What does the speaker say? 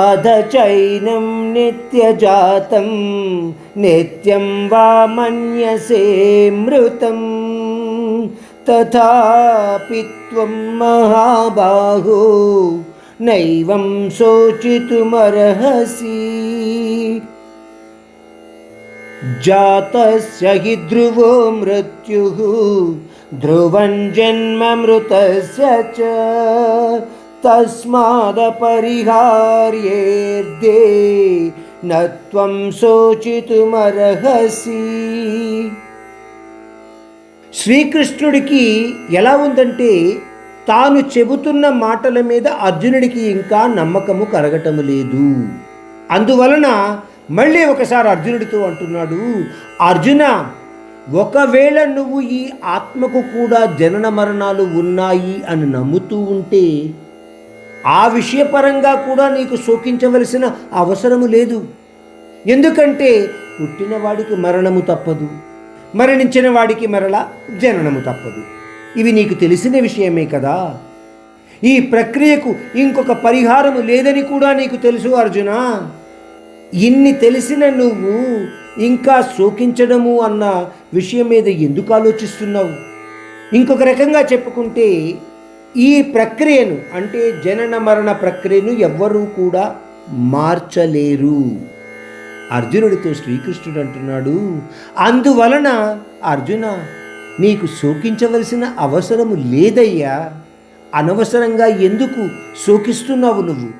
అధ చైనం నిత్యజాతం నిత్యం వా మన్యసే మృతం తథాపి త్వం మహాబాహో నైవం శోచితుమర్హసి. జాతస్య హి ధ్రువో మృత్యుః ధ్రువం జన్మ మృతస్య చ తస్మాదపరిహార్యేర్దే న త్వం శోచితుమర్హసి. శ్రీకృష్ణుడికి ఎలా ఉందంటే తాను చెబుతున్న మాటల మీద అర్జునుడికి ఇంకా నమ్మకము కలగటము లేదు. అందువలన మళ్ళీ ఒకసారి అర్జునుడితో అంటున్నాడు, అర్జున, ఒకవేళ నువ్వు ఈ ఆత్మకు కూడా జనన మరణాలు ఉన్నాయి అని నమ్ముతూ ఉంటే ఆ విషయపరంగా కూడా నీకు శోకించవలసిన అవసరము లేదు. ఎందుకంటే పుట్టినవాడికి మరణము తప్పదు, మరణించిన వాడికి మరలా జననము తప్పదు. ఇవి నీకు తెలిసిన విషయమే కదా. ఈ ప్రక్రియకు ఇంకొక పరిహారము లేదని కూడా నీకు తెలుసు అర్జున. ఇన్ని తెలిసిన నువ్వు ఇంకా శోకించడము అన్న విషయం మీద ఎందుకు ఆలోచిస్తున్నావు? ఇంకొక రకంగా చెప్పుకుంటే ఈ ప్రక్రియను, అంటే జనన మరణ ప్రక్రియను ఎవ్వరూ కూడా మార్చలేరు. అర్జునుడితో శ్రీకృష్ణుడు అంటున్నాడు, అందువలన అర్జున, నీకు శోకించవలసిన అవసరము లేదయ్యా. అనవసరంగా ఎందుకు శోకిస్తున్నావు నువ్వు?